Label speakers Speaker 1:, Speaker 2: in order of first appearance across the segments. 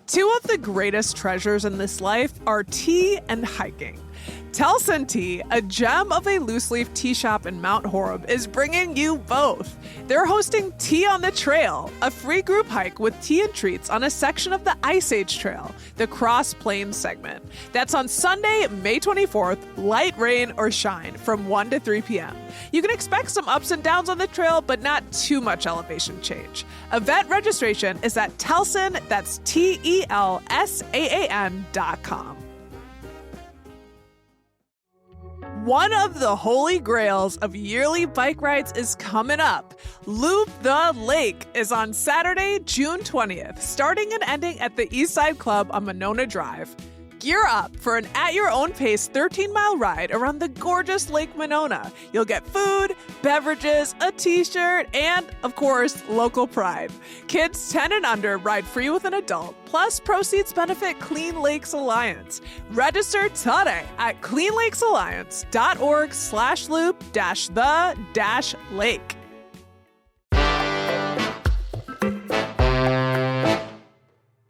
Speaker 1: Two of the greatest treasures in this life are tea and hiking. Telson Tea, a gem of a loose-leaf tea shop in Mount Horeb, is bringing you both. They're hosting Tea on the Trail, a free group hike with tea and treats on a section of the Ice Age Trail, the Cross Plains segment. That's on Sunday, May 24th, light rain or shine, from 1 to 3 p.m. You can expect some ups and downs on the trail, but not too much elevation change. Event registration is at Telson, that's TELSAAN.com. One of the holy grails of yearly bike rides is coming up. Loop the Lake is on Saturday, June 20th, starting and ending at the Eastside Club on Monona Drive. Gear up for an at-your-own-pace 13-mile ride around the gorgeous Lake Monona. You'll get food, beverages, a t-shirt, and, of course, local pride. Kids 10 and under ride free with an adult, plus proceeds benefit Clean Lakes Alliance. Register today at cleanlakesalliance.org/loop-the-lake.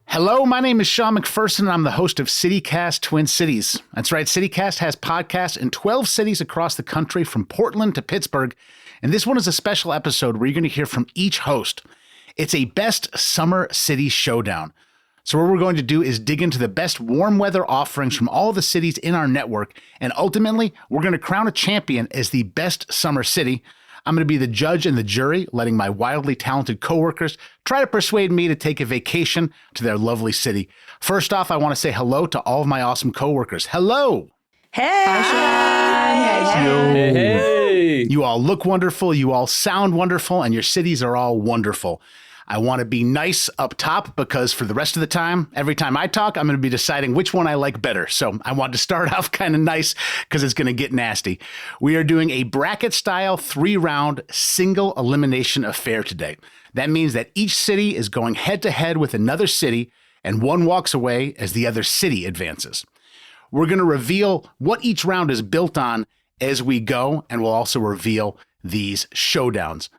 Speaker 2: Hello, my name is Sean McPherson, and I'm the host of City Cast Twin Cities. That's right, City Cast has podcasts in 12 cities across the country, from Portland to Pittsburgh, and this one is a special episode where you're going to hear from each host. It's a best summer city showdown. So what we're going to do is dig into the best warm weather offerings from all the cities in our network, and ultimately, we're going to crown a champion as the best summer city. I'm going to be the judge and the jury, letting my wildly talented coworkers try to persuade me to take a vacation to their lovely city. First off, I want to say hello to all of my awesome coworkers. Hello.
Speaker 3: Hey.
Speaker 2: Hey. You all look wonderful. You all sound wonderful, and your cities are all wonderful. I want to be nice up top because for the rest of the time, every time I talk, I'm going to be deciding which one I like better. So I want to start off kind of nice because it's going to get nasty. We are doing a bracket-style 3-round single elimination affair today. That means that each city is going head-to-head with another city, and one walks away as the other city advances. We're going to reveal what each round is built on as we go, and we'll also reveal these showdowns.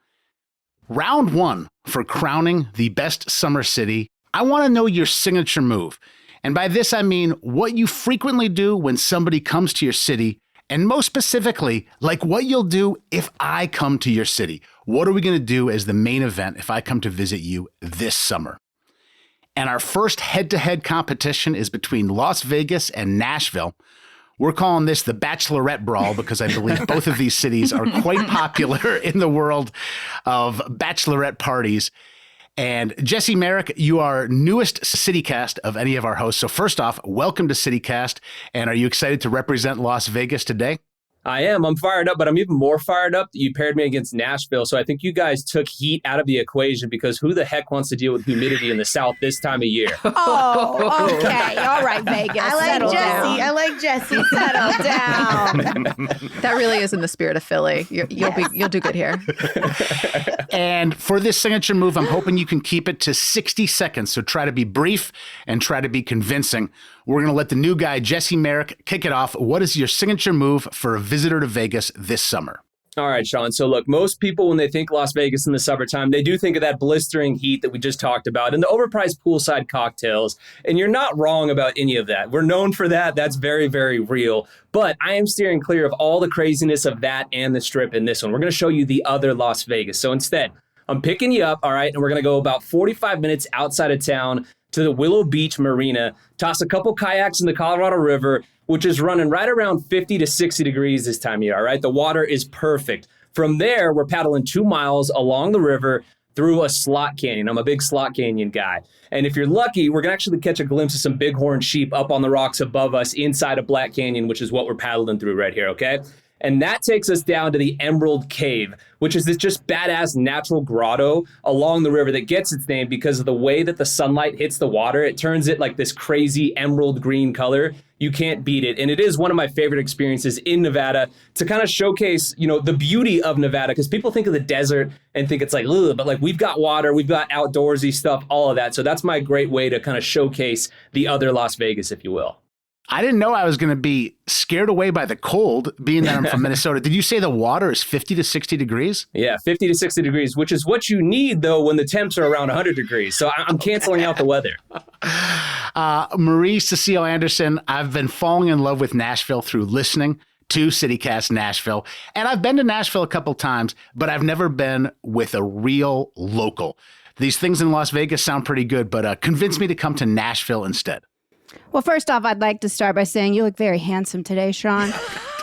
Speaker 2: Round 1 for crowning the best summer city. I want to know your signature move. And by this, I mean what you frequently do when somebody comes to your city, and most specifically, like what you'll do if I come to your city. What are we going to do as the main event if I come to visit you this summer? And our first head-to-head competition is between Las Vegas and Nashville. We're calling this the Bachelorette Brawl because I believe both of these cities are quite popular in the world of bachelorette parties. And Jesse Merrick, you are newest CityCast of any of our hosts. So first off, welcome to CityCast. And are you excited to represent Las Vegas today?
Speaker 4: I am. I'm fired up, but I'm even more fired up that you paired me against Nashville. So I think you guys took heat out of the equation because who the heck wants to deal with humidity in the South this time of year?
Speaker 3: Oh, okay. All right, Vegas. I like Jesse. Settle down.
Speaker 5: That really is in the spirit of Philly. You'll do good here.
Speaker 2: And for this signature move, I'm hoping you can keep it to 60 seconds. So try to be brief and try to be convincing. We're going to let the new guy, Jesse Merrick, kick it off. What is your signature move for a visitor to Vegas this summer?
Speaker 4: All right, Sean. So look, most people, when they think Las Vegas in the summertime, they do think of that blistering heat that we just talked about and the overpriced poolside cocktails. And you're not wrong about any of that. We're known for that. That's very, very real. But I am steering clear of all the craziness of that and the Strip in this one. We're going to show you the other Las Vegas. So instead, I'm picking you up, all right, and we're going to go about 45 minutes outside of town to the Willow Beach Marina, toss a couple kayaks in the Colorado River, which is running right around 50 to 60 degrees this time of year, all right? The water is perfect. From there, we're paddling 2 miles along the river through a slot canyon. I'm a big slot canyon guy. And if you're lucky, we're going to actually catch a glimpse of some bighorn sheep up on the rocks above us inside of Black Canyon, which is what we're paddling through right here, okay? And that takes us down to the Emerald Cave, which is this just badass natural grotto along the river that gets its name because of the way that the sunlight hits the water. It turns it like this crazy emerald green color. You can't beat it. And it is one of my favorite experiences in Nevada to kind of showcase, the beauty of Nevada, because people think of the desert and think it's like, ugh, but like we've got water, we've got outdoorsy stuff, all of that. So that's my great way to kind of showcase the other Las Vegas, if you will.
Speaker 2: I didn't know I was going to be scared away by the cold, being that I'm from Minnesota. Did you say the water is 50 to 60 degrees?
Speaker 4: Yeah, 50 to 60 degrees, whiwhich is what you need, though, when the temps are around 100 degrees. So I'm canceling out the weather.
Speaker 2: Marie Cecile Anderson, I've been falling in love with Nashville through listening to City Cast Nashville. And I've been to Nashville a couple times, but I've never been with a real local. These things in Las Vegas sound pretty good, but convince me to come to Nashville instead.
Speaker 3: Well, first off, I'd like to start by saying you look very handsome today, Sean.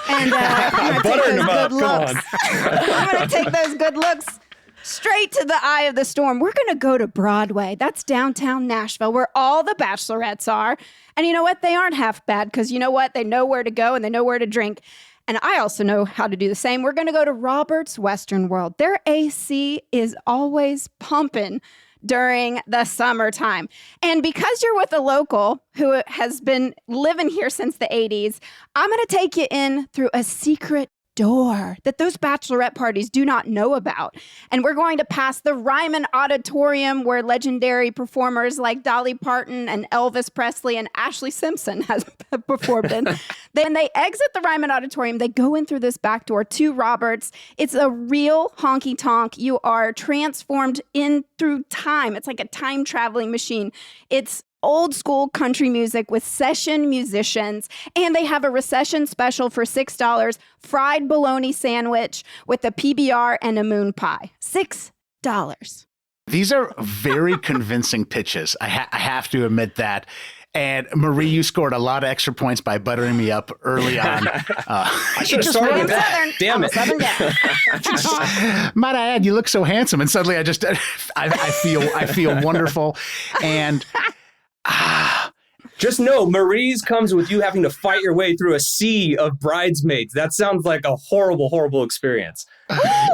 Speaker 3: And I'm going to take those good looks. I'm going to take those good looks straight to the eye of the storm. We're going to go to Broadway. That's downtown Nashville, where all the bachelorettes are. And you know what? They aren't half bad because you know what? They know where to go and they know where to drink. And I also know how to do the same. We're going to go to Robert's Western World. Their AC is always pumping during the summertime. And because you're with a local who has been living here since the 80s, I'm going to take you in through a secret door that those bachelorette parties do not know about. And we're going to pass the Ryman Auditorium where legendary performers like Dolly Parton and Elvis Presley and Ashlee Simpson has performed in. Then they exit the Ryman Auditorium. They go in through this back door to Roberts. It's a real honky tonk. You are transformed in through time. It's like a time traveling machine. It's old school country music with session musicians, and they have a recession special for $6, fried bologna sandwich with a PBR and a moon pie. $6.
Speaker 2: These are very convincing pitches. I have to admit that. And Marie, you scored a lot of extra points by buttering me up early on.
Speaker 4: I should have started with that. Damn it.
Speaker 2: Might I add, you look so handsome, and suddenly I feel wonderful. And
Speaker 4: just know Marie's comes with you having to fight your way through a sea of bridesmaids. That sounds like a horrible, horrible experience.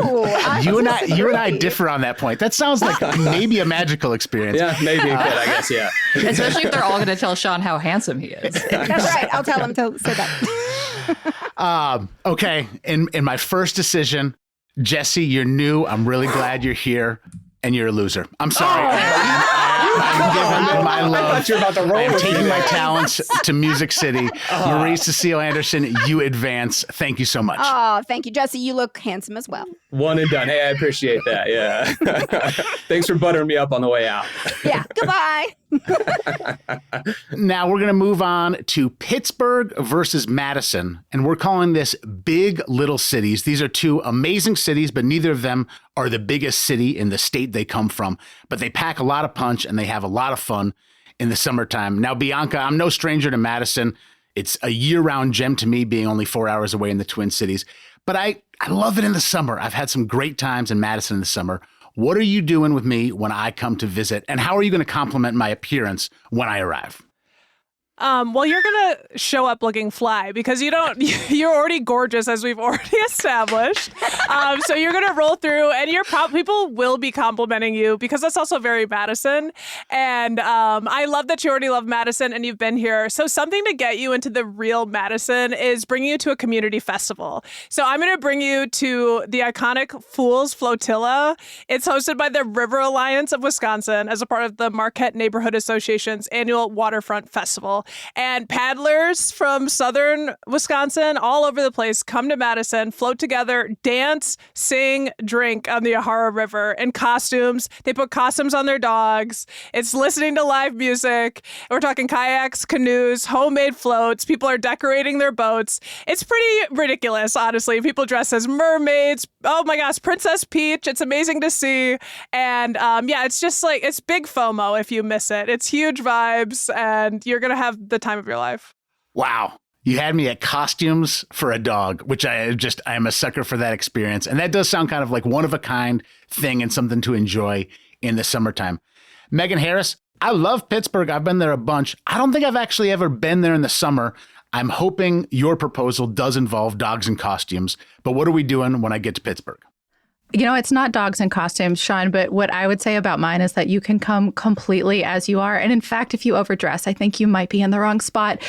Speaker 3: Ooh,
Speaker 2: you and I differ on that point. That sounds like maybe a magical experience.
Speaker 4: Yeah, maybe it could, I guess, yeah.
Speaker 5: Especially if they're all going to tell Sean how handsome he is.
Speaker 3: That's right. I'll tell him to say that.
Speaker 2: Okay, in my first decision, Jesse, you're new. I'm really glad you're here. And you're a loser. I'm sorry. I'm giving my love.
Speaker 4: I thought you were about to roll.
Speaker 2: I'm taking my talents to Music City. Marie Cecile Anderson, you advance. Thank you so much.
Speaker 3: Oh, thank you, Jesse. You look handsome as well.
Speaker 4: One and done. Hey, I appreciate that. Yeah. Thanks for buttering me up on the way out.
Speaker 3: Yeah. Goodbye.
Speaker 2: Now we're going to move on to Pittsburgh versus Madison, and we're calling this Big Little Cities. These are two amazing cities, but neither of them are the biggest city in the state they come from, but they pack a lot of punch and they have a lot of fun in the summertime. Now, Bianca, I'm no stranger to Madison. It's a year-round gem to me, being only 4 hours away in the Twin Cities, but I love it in the summer. I've had some great times in Madison in the summer. What are you doing with me when I come to visit? And how are you going to compliment my appearance when I arrive?
Speaker 1: Well, you're going to show up looking fly because you're already gorgeous, as we've already established. So you're going to roll through and people will be complimenting you because that's also very Madison. And I love that you already love Madison and you've been here. So something to get you into the real Madison is bringing you to a community festival. So I'm going to bring you to the iconic Fools Flotilla. It's hosted by the River Alliance of Wisconsin as a part of the Marquette Neighborhood Association's annual waterfront festival. And paddlers from southern Wisconsin, all over the place, come to Madison, float together, dance, sing, drink on the Yahara River in costumes. They put costumes on their dogs. It's listening to live music. We're talking kayaks, canoes, homemade floats. People are decorating their boats. It's pretty ridiculous, honestly. People dress as mermaids. Oh my gosh, Princess Peach. It's amazing to see. And it's just like, it's big FOMO if you miss it. It's huge vibes, and you're going to have the time of your life.
Speaker 2: Wow. You had me at costumes for a dog, which I am a sucker for that experience. And that does sound kind of like one of a kind thing and something to enjoy in the summertime. Megan Harris, I love Pittsburgh. I've been there a bunch. I don't think I've actually ever been there in the summer. I'm hoping your proposal does involve dogs in costumes. But what are we doing when I get to Pittsburgh?
Speaker 5: You know, it's not dogs in costumes, Sean, but what I would say about mine is that you can come completely as you are. And in fact, if you overdress, I think you might be in the wrong spot.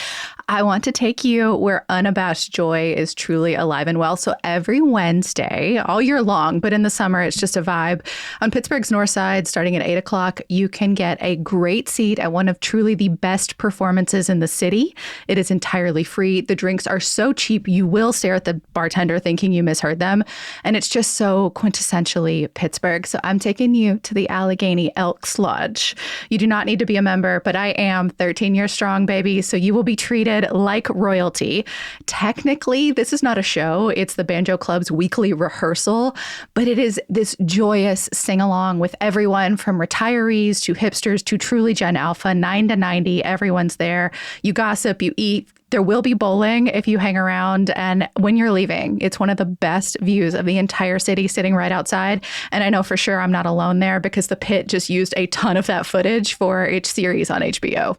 Speaker 5: I want to take you where unabashed joy is truly alive and well. So every Wednesday, all year long, but in the summer, it's just a vibe. On Pittsburgh's north side, starting at 8 o'clock, you can get a great seat at one of truly the best performances in the city. It is entirely free. The drinks are so cheap, you will stare at the bartender thinking you misheard them. And it's just so quintessentially Pittsburgh. So I'm taking you to the Allegheny Elks Lodge. You do not need to be a member, but I am 13 years strong, baby. So you will be treated like royalty. Technically, this is not a show. It's the Banjo Club's weekly rehearsal, but it is this joyous sing-along with everyone from retirees to hipsters to truly Gen Alpha, 9 to 90. Everyone's there. You gossip, you eat. There will be bowling if you hang around. And when you're leaving, it's one of the best views of the entire city sitting right outside. And I know for sure I'm not alone there because the Pit just used a ton of that footage for its series on HBO.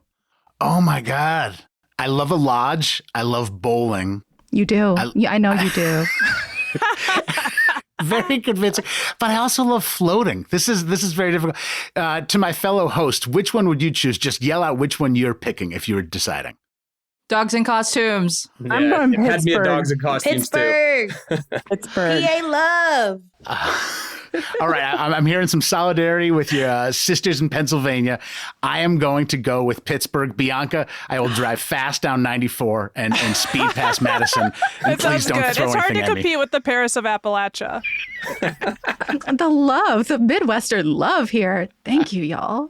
Speaker 2: Oh my God. I love a lodge. I love bowling.
Speaker 5: You do. I know you do.
Speaker 2: Very convincing. But I also love floating. This is very difficult. To my fellow host, which one would you choose? Just yell out which one you're picking if you were deciding.
Speaker 6: Dogs in costumes.
Speaker 4: Yeah,
Speaker 3: I'm going
Speaker 4: it had
Speaker 3: Pittsburgh.
Speaker 4: me at dogs in costumes too.
Speaker 3: Pittsburgh.
Speaker 7: PA love.
Speaker 2: All right, I'm hearing some solidarity with your sisters in Pennsylvania. I am going to go with Pittsburgh. Bianca, I will drive fast down 94 and speed past Madison. And
Speaker 1: It
Speaker 2: please
Speaker 1: sounds
Speaker 2: don't
Speaker 1: good.
Speaker 2: throw
Speaker 1: It's hard
Speaker 2: anything
Speaker 1: to
Speaker 2: at me.
Speaker 1: compete with the Paris of Appalachia.
Speaker 5: The Midwestern love here. Thank you, y'all.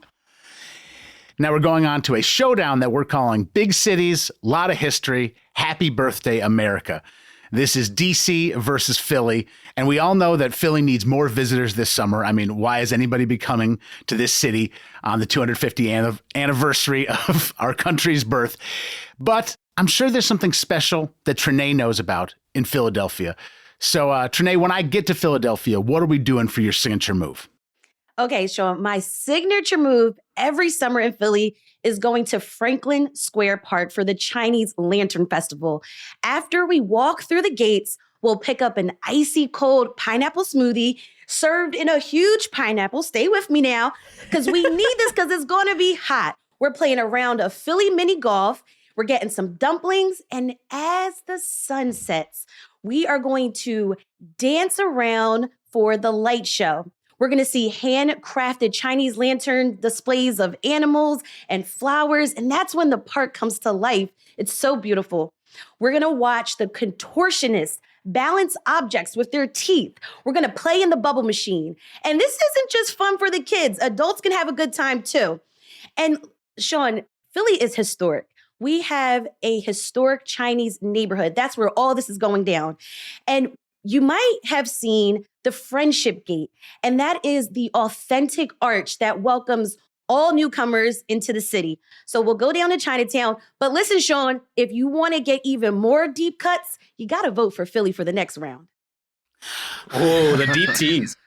Speaker 2: Now we're going on to a showdown that we're calling Big Cities, Lot of History, Happy Birthday, America. This is DC versus Philly. And we all know that Philly needs more visitors this summer. I mean, why is anybody be coming to this city on the 250th anniversary of our country's birth? But I'm sure there's something special that Trinae knows about in Philadelphia. So, Trinae, when I get to Philadelphia, what are we doing for your signature move?
Speaker 7: Okay, Sean, my signature move every summer in Philly is going to Franklin Square Park for the Chinese Lantern Festival. After we walk through the gates, we'll pick up an icy cold pineapple smoothie served in a huge pineapple. Stay with me now, because we need this because it's going to be hot. We're playing a round of Philly mini golf. We're getting some dumplings. And as the sun sets, we are going to dance around for the light show. We're going to see handcrafted Chinese lantern displays of animals and flowers. And that's when the park comes to life. It's so beautiful. We're going to watch the contortionists balance objects with their teeth. We're going to play in the bubble machine. And this isn't just fun for the kids. Adults can have a good time too. And Sean, Philly is historic. We have a historic Chinese neighborhood. That's where all this is going down. And you might have seen the Friendship Gate, and that is the authentic arch that welcomes all newcomers into the city. So we'll go down to Chinatown. But listen, Sean, if you want to get even more deep cuts, you got to vote for Philly for the next round.
Speaker 4: Oh, the deep tease.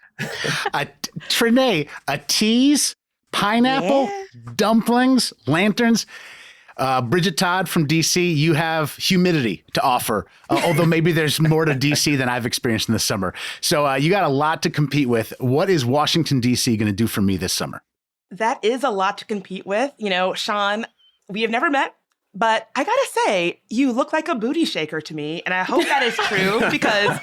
Speaker 2: Trinae, a tease, pineapple, dumplings, lanterns. Bridget Todd from DC, you have humidity to offer, although maybe there's more to DC than I've experienced in the summer. So you got a lot to compete with. What is Washington, DC going to do for me this summer?
Speaker 8: That is a lot to compete with. You know, Sean, we have never met, but I gotta say, you look like a booty shaker to me. And I hope that is true because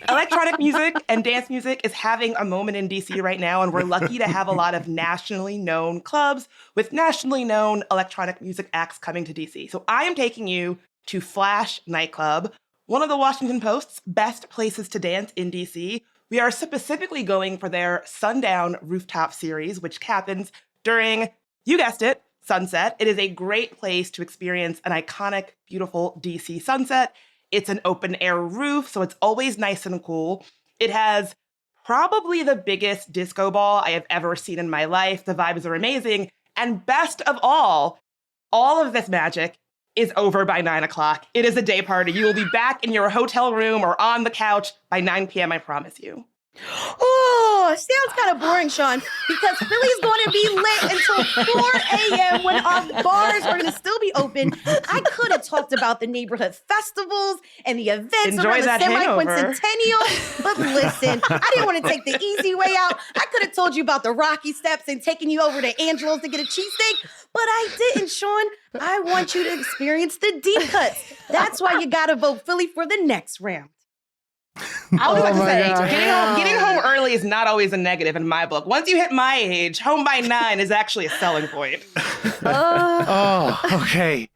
Speaker 8: electronic music and dance music is having a moment in DC right now. And we're lucky to have a lot of nationally known clubs with nationally known electronic music acts coming to DC. So I am taking you to Flash Nightclub, one of the Washington Post's best places to dance in DC. We are specifically going for their Sundown Rooftop series, which happens during, you guessed it, sunset. It is a great place to experience an iconic, beautiful DC sunset. It's an open air roof, so it's always nice and cool. It has probably the biggest disco ball I have ever seen in my life. The vibes are amazing. And best of all of this magic is over by 9 o'clock. It is a day party. You will be back in your hotel room or on the couch by 9 p.m., I promise you.
Speaker 7: Oh, sounds kind of boring, Sean, because Philly's going to be lit until 4 a.m. when our bars are going to still be open. I could have talked about the neighborhood festivals and the events around the semi-quincentennial, but listen, I didn't want to take the easy way out. I could have told you about the Rocky Steps and taken you over to Angelo's to get a cheesesteak, but I didn't, Sean. I want you to experience the deep cuts. That's why you got to vote Philly for the next round.
Speaker 8: I was about to say, getting home early is not always a negative in my book. Once you hit my age, home by 9 is actually a selling point.
Speaker 2: Okay.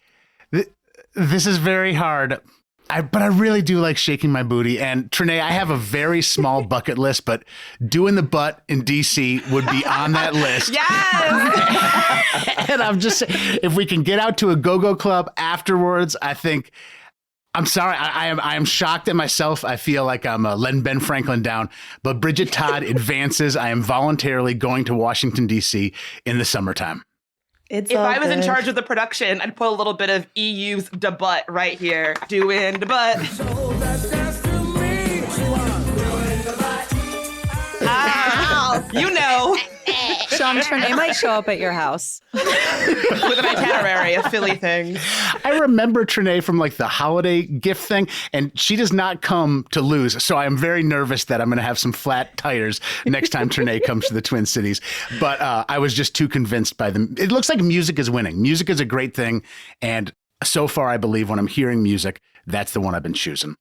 Speaker 2: This is very hard. But I really do like shaking my booty. And Trinae, I have a very small bucket list, but doing the butt in DC would be on that list.
Speaker 8: Yes!
Speaker 2: And I'm just, if we can get out to a go-go club afterwards, I think... I'm sorry, I am shocked at myself. I feel like I'm letting Ben Franklin down. But Bridget Todd advances. I am voluntarily going to Washington, D.C. in the summertime.
Speaker 8: If I was in charge of the production, I'd put a little bit of EU's da butt right here. Doing the butt. You know.
Speaker 6: Sean, Trinae might show up at your house
Speaker 8: with an itinerary of Philly things.
Speaker 2: I remember Trinae from like the holiday gift thing, and she does not come to lose. So I am very nervous that I'm going to have some flat tires next time Trinae comes to the Twin Cities. But I was just too convinced by them. It looks like music is winning. Music is a great thing. And so far, I believe when I'm hearing music, that's the one I've been choosing.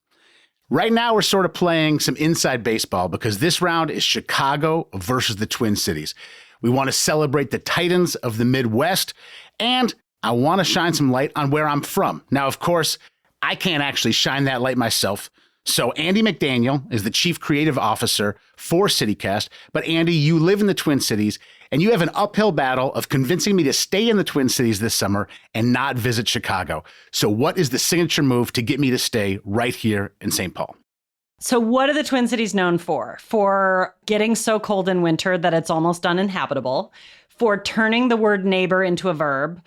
Speaker 2: Right now, we're sort of playing some inside baseball because this round is Chicago versus the Twin Cities. We want to celebrate the Titans of the Midwest, and I want to shine some light on where I'm from. Now, of course, I can't actually shine that light myself. So Andy McDaniel is the Chief Creative Officer for City Cast. But Andy, you live in the Twin Cities, and you have an uphill battle of convincing me to stay in the Twin Cities this summer and not visit Chicago. So what is the signature move to get me to stay right here in St. Paul?
Speaker 9: So what are the Twin Cities known for? For getting so cold in winter that it's almost uninhabitable, for turning the word neighbor into a verb,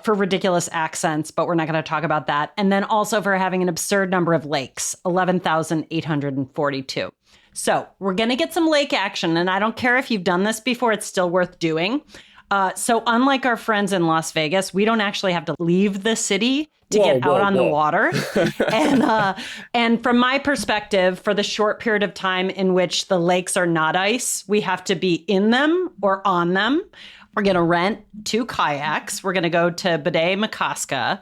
Speaker 9: for ridiculous accents, but we're not going to talk about that. And then also for having an absurd number of lakes, 11,842. So we're going to get some lake action. And I don't care if you've done this before, it's still worth doing. So unlike our friends in Las Vegas, we don't actually have to leave the city to get out on the water. And from my perspective, for the short period of time in which the lakes are not ice, we have to be in them or on them. We're going to rent 2 kayaks. We're going to go to Bade-Makaska,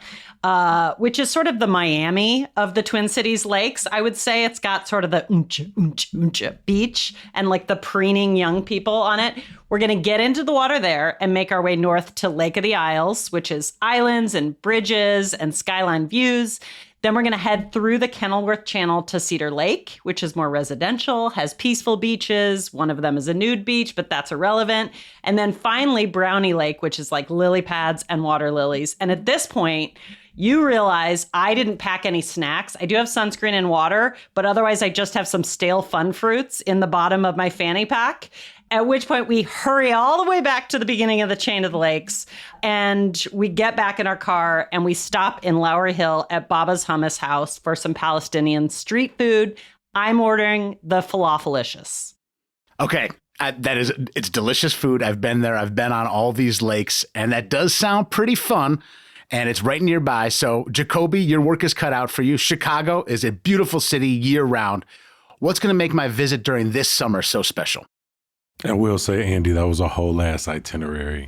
Speaker 9: which is sort of the Miami of the Twin Cities lakes. I would say it's got sort of the uncha beach and like the preening young people on it. We're going to get into the water there and make our way north to Lake of the Isles, which is islands and bridges and skyline views. Then we're going to head through the Kenilworth Channel to Cedar Lake, which is more residential, has peaceful beaches. One of them is a nude beach, but that's irrelevant. And then finally, Brownie Lake, which is like lily pads and water lilies. And at this point, you realize I didn't pack any snacks. I do have sunscreen and water, but otherwise I just have some stale fun fruits in the bottom of my fanny pack. At which point we hurry all the way back to the beginning of the chain of the lakes, and we get back in our car and we stop in Lowry Hill at Baba's Hummus House for some Palestinian street food. I'm ordering the falafelicious.
Speaker 2: Okay. It's delicious food. I've been there. I've been on all these lakes, and that does sound pretty fun. And it's right nearby. So, Jacoby, your work is cut out for you. Chicago is a beautiful city year round. What's going to make my visit during this summer so special?
Speaker 10: I will say, Andy, that was a whole ass itinerary.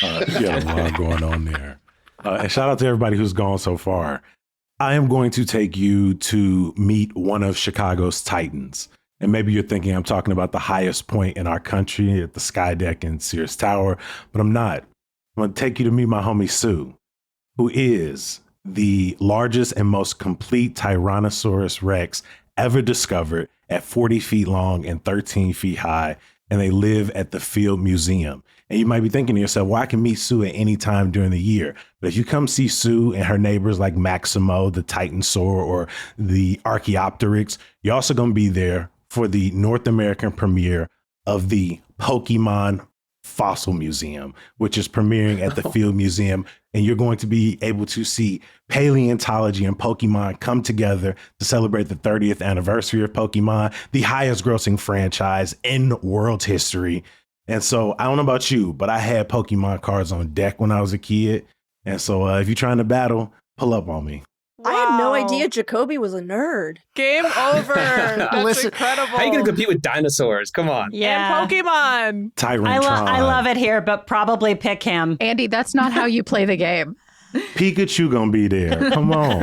Speaker 10: You had a lot going on there. And shout out to everybody who's gone so far. I am going to take you to meet one of Chicago's Titans. And maybe you're thinking I'm talking about the highest point in our country at the Sky Deck in Sears Tower, but I'm not. I'm going to take you to meet my homie Sue, who is the largest and most complete Tyrannosaurus Rex ever discovered at 40 feet long and 13 feet high. And they live at the Field Museum. And you might be thinking to yourself, well, I can meet Sue at any time during the year. But if you come see Sue and her neighbors like Maximo, the Titansaur, or the Archaeopteryx, you're also going to be there for the North American premiere of the Pokemon Fossil Museum, which is premiering at the Field Museum. And you're going to be able to see paleontology and Pokemon come together to celebrate the 30th anniversary of Pokemon, the highest grossing franchise in world history. And so I don't know about you, but I had Pokemon cards on deck when I was a kid. And so if you're trying to battle, pull up on me.
Speaker 3: I had no idea Jacoby was a nerd.
Speaker 1: Game over. That's incredible.
Speaker 4: How are you going to compete with dinosaurs? Come on.
Speaker 9: Yeah.
Speaker 1: And Pokemon.
Speaker 9: I love it here, but probably pick him.
Speaker 5: Andy, that's not how you play the game.
Speaker 10: Pikachu gonna be there. Come on.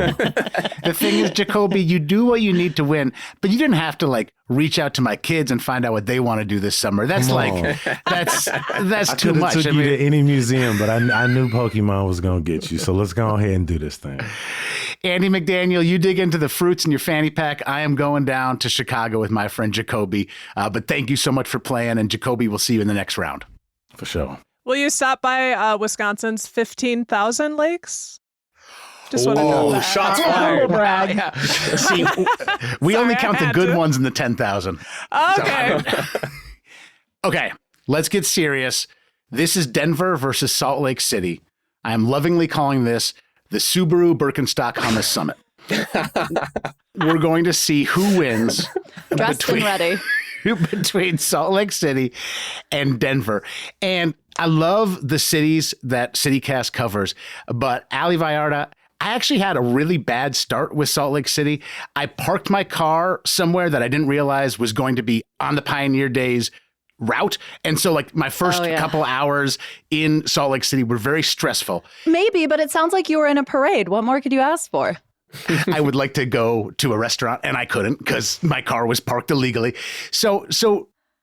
Speaker 2: The thing is, Jacoby, you do what you need to win, but you didn't have to like reach out to my kids and find out what they want to do this summer. That's that's too much.
Speaker 10: I took you to any museum, but I knew Pokemon was gonna get you. So let's go ahead and do this thing.
Speaker 2: Andy McDaniel, you dig into the fruits in your fanny pack. I am going down to Chicago with my friend Jacoby. But thank you so much for playing, and Jacoby, we'll see you in the next round.
Speaker 10: For sure.
Speaker 1: Will you stop by Wisconsin's 15,000 lakes? Just want to know that.
Speaker 4: Shots fired.
Speaker 2: Yeah. See, we only count the good ones in the 10,000.
Speaker 1: Okay.
Speaker 2: Okay, let's get serious. This is Denver versus Salt Lake City. I am lovingly calling this the Subaru Birkenstock Hummus Summit. We're going to see who wins
Speaker 6: Dressed and ready.
Speaker 2: between Salt Lake City and Denver. And I love the cities that City Cast covers, but Ali Vallarta, I actually had a really bad start with Salt Lake City. I parked my car somewhere that I didn't realize was going to be on the Pioneer Days route. And so like my first couple hours in Salt Lake City were very stressful.
Speaker 6: Maybe, but it sounds like you were in a parade. What more could you ask for?
Speaker 2: I would like to go to a restaurant and I couldn't because my car was parked illegally. So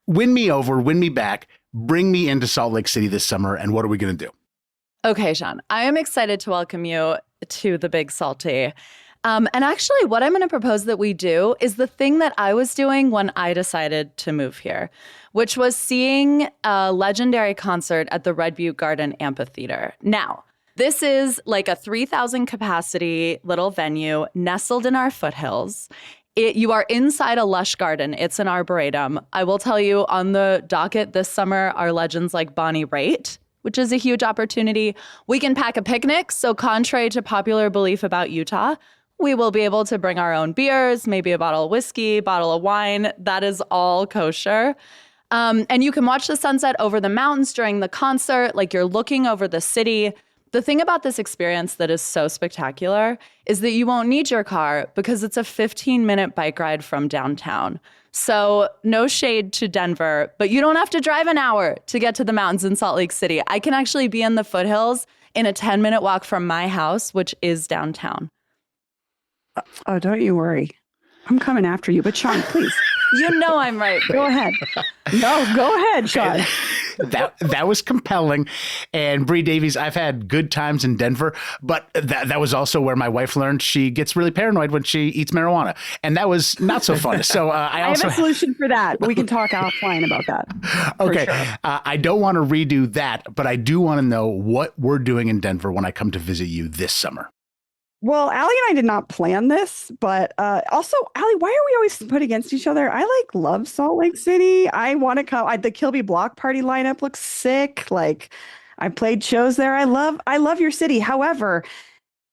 Speaker 2: win me over, win me back, bring me into Salt Lake City this summer. And what are we going to do?
Speaker 6: Okay, Sean, I am excited to welcome you to the Big Salty. And actually, what I'm going to propose that we do is the thing that I was doing when I decided to move here, which was seeing a legendary concert at the Red Butte Garden Amphitheater. Now, this is like a 3,000 capacity little venue nestled in our foothills. You are inside a lush garden. It's an arboretum. I will tell you, on the docket this summer are legends like Bonnie Raitt, which is a huge opportunity. We can pack a picnic. So contrary to popular belief about Utah, we will be able to bring our own beers, maybe a bottle of whiskey, bottle of wine. That is all kosher. And you can watch the sunset over the mountains during the concert, like you're looking over the city. The thing about this experience that is so spectacular is that you won't need your car because it's a 15-minute bike ride from downtown. So no shade to Denver, but you don't have to drive an hour to get to the mountains in Salt Lake City. I can actually be in the foothills in a 10-minute walk from my house, which is downtown.
Speaker 11: Oh, don't you worry. I'm coming after you. But Sean, please.
Speaker 6: You know I'm right.
Speaker 11: Go ahead. No, go ahead, Sean.
Speaker 2: That was compelling. And Bree Davies, I've had good times in Denver, but that was also where my wife learned she gets really paranoid when she eats marijuana. And that was not so fun. So I
Speaker 11: have a solution for that. We can talk offline about that.
Speaker 2: Okay.
Speaker 11: Sure.
Speaker 2: I don't want to redo that, but I do want to know what we're doing in Denver when I come to visit you this summer.
Speaker 11: Well, Allie and I did not plan this, but also, Allie, why are we always put against each other? I love Salt Lake City. I want to come. The Kilby Block Party lineup looks sick. Like, I played shows there. I love your city. However,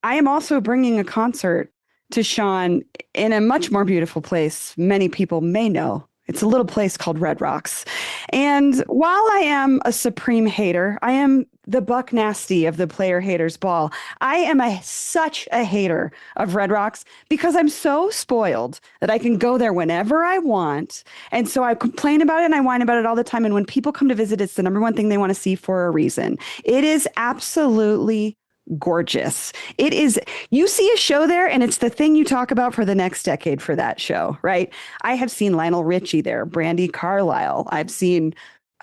Speaker 11: I am also bringing a concert to Sean in a much more beautiful place. Many people may know. It's a little place called Red Rocks. And while I am a supreme hater, I am the Buck Nasty of the Player Haters Ball. I am such a hater of Red Rocks because I'm so spoiled that I can go there whenever I want. And so I complain about it and I whine about it all the time. And when people come to visit, it's the number one thing they want to see for a reason. It is absolutely gorgeous. It is, you see a show there and it's the thing you talk about for the next decade for that show, right? I have seen Lionel Richie there, Brandi Carlile. I've seen,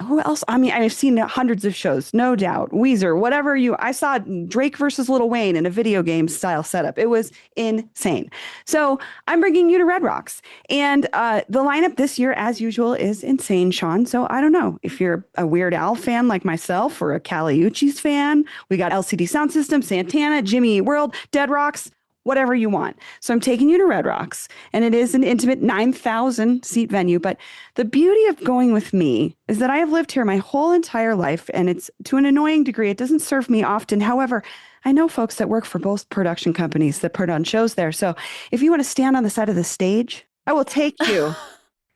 Speaker 11: who else? I mean, I've seen hundreds of shows, no doubt. Weezer, whatever I saw Drake versus Lil Wayne in a video game style setup. It was insane. So I'm bringing you to Red Rocks. And the lineup this year, as usual, is insane, Sean. So I don't know if you're a Weird Al fan like myself or a Kali Uchis fan. We got LCD Sound System, Santana, Jimmy Eat World, Dead Rocks, whatever you want. So I'm taking you to Red Rocks, and it is an intimate 9,000 seat venue. But the beauty of going with me is that I have lived here my whole entire life, and it's to an annoying degree. It doesn't serve me often. However, I know folks that work for both production companies that put on shows there. So if you want to stand on the side of the stage, I will take you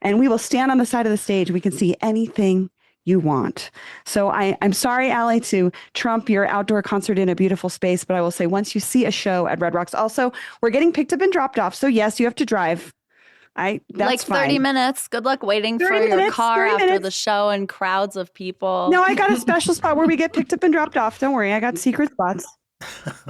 Speaker 11: and we will stand on the side of the stage. We can see anything you want. So I'm sorry, Allie, to trump your outdoor concert in a beautiful space, but I will say once you see a show at Red Rocks, also, we're getting picked up and dropped off. So yes, you have to drive. That's
Speaker 6: like 30
Speaker 11: fine.
Speaker 6: minutes. Good luck waiting for your car after the show and crowds of people.
Speaker 11: No, I got a special spot where we get picked up and dropped off. Don't worry, I got secret spots.